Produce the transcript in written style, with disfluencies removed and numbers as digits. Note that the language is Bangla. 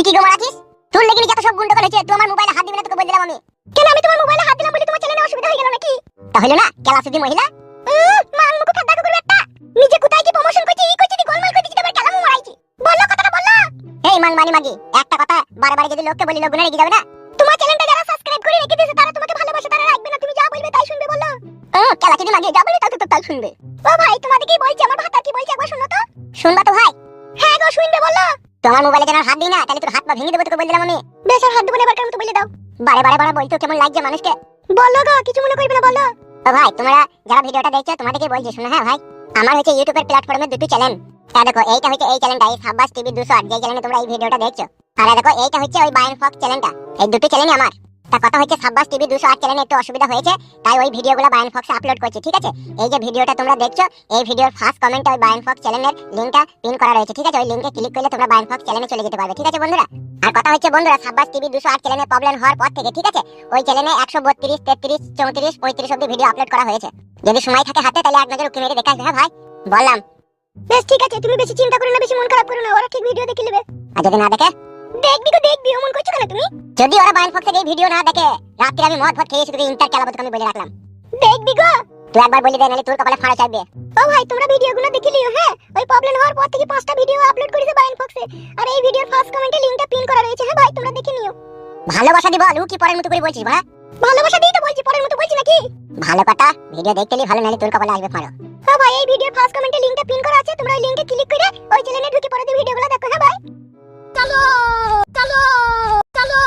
কি গো মারাছিস? তোর লেগে যত সব গুন্ডগোল হয়েছে, তুই আমার মোবাইলে হাত দিবি না, তোকে বলে দিলাম আমি। কেন আমি তোমার মোবাইলে হাত দিলাম বলে তোমার চ্যানেলে অসুবিধা হয়ে গেল নাকি? তা হলো না, কেলা সুদি মহিলা। মান মুখ ফাদা করবে একটা। নিজে কোথায় কি প্রমোশন করছিস, ই করছিস, গোলমাল করছিস, তারপর কেলামু মারাইছিস। বললো কথাটা বললো। এই মান মানি মাগি, একটা কথা বারবার যদি লোককে বলি লোক গুনে রেগে যাবে না? তোমার চ্যানেলটা যারা সাবস্ক্রাইব করে রেখে দিয়েছে তারা তোমাকে ভালোবাসে, তারা রাখবে না, তুমি যা বলবে তাই শুনবে বললো। কেলা সুদি মাগি, যা বলবে তাই শুনবে। ও ভাই, তোমাদেরকেই বলছি, আমার ভাতা কি বলছে একবার শুনো তো। শুনবা তো ভাই? হ্যাঁ গো, শুনবে বললো। তোমার মোবাইলে যেন হাত দিই না, তাহলে তোর হাত পা ভেঙে দেবো, তোকে বলে দিলাম আমি। বেশ, আর হাত দেবো না, এবার কেমন তো বলে দাও। বারে বারে বলতো কেমন লাগছে মানুষকে। বলো গো, কিছু মনে করবে না, বলো। ও ভাই, তোমরা যারা ভিডিওটা দেখছো তোমাদেরকে বলছি, শোনো। হ্যাঁ ভাই, আমার হচ্ছে ইউটিউবের প্ল্যাটফর্মে দুটো চ্যানেল। তা দেখো, এইটা হচ্ছে এই চ্যানেলটা, এই সাব্বাস টিভি 208, যে চ্যানেলে তোমরা এই ভিডিওটা দেখছো। আর দেখো, এইটা হচ্ছে ওই বায়ন ফক্স চ্যানেলটা। এই দুটো চ্যানেলই আমার। তা কথা হচ্ছে, সাব্বাস টিভি 208 চ্যানেলে একটু অসুবিধা হয়েছে, তাই ওই ভিডিওগুলো বায়ন ফক্সে আপলোড করছি, ঠিক আছে? এই যে ভিডিওটা তোমরা দেখছো, এই ভিডিওর ফার্স্ট কমেন্টে ওই বায়ন ফক্স চ্যানেলের লিংকটা পিন করা রয়েছে, ঠিক আছে? ওই লিংকে ক্লিক করলে তোমরা বায়ন ফক্স চ্যানেলে চলে যেতে পারবে, ঠিক আছে বন্ধুরা? আর কথা হচ্ছে বন্ধুরা, সাব্বাস টিভি 208 চ্যানেলে প্রবলেম হওয়ার পর থেকে, ঠিক আছে, ওই চ্যানেলে 132, 33, 34, 35 অবধি ভিডিও আপলোড করা হয়েছে। যদি সময় থাকে হাতে, তাহলে এক নজর উকি মেরে দেখে আসবে। হ্যাঁ ভাই, বললাম। বেশ, ঠিক আছে, তুমি বেশি চিন্তা করো না, বেশি মন খারাপ করো না, ওরা ঠিক ভিডিও দেখে নেবে। আর যদি না দেখে? দেখবি গো, দেখবি, অমন করছো কেন তুমি? যদি ওরা বায়ন ফক্সের এই ভিডিও না দেখে, রাত্রে আমি মদ খেয়ে এসে তোকে ইন্টার চালাবো, তোকে আমি বলে রাখলাম। দেখবি গো, তুই একবার বলি দে, নালে তোর কপালে ফাড়া চাইবে। ও ভাই, তোমরা ভিডিওগুলো দেখে লিও। হ্যাঁ, ওই প্রবলেম হওয়ার পর থেকে 5টা ভিডিও আপলোড করেছে বায়ন ফক্সে, আর এই ভিডিওর ফার্স্ট কমেন্টে লিংকটা পিন করা রয়েছে। হ্যাঁ ভাই, তোমরা দেখে নিও। ভালোবাসা দি বল, কি পরের মতো করে বলছিস ভাই? ভালোবাসা দিই তো বলছি, পরের মতো বলছি নাকি? ভালো কথা, ভিডিও দেখতেলি ভালো, নালে তোর কপালে আসবে ফাড়ো। হ্যাঁ ভাই, এই ভিডিওর ফার্স্ট কমেন্টে লিংকটা পিন করা আছে, তোমরা ওই লিংকে ক্লিক করে ওই চ্যানেলে ঢুকে পরে ভিডিওগুলো দেখো। হ্যাঁ ভাই, চলো চলো চলো।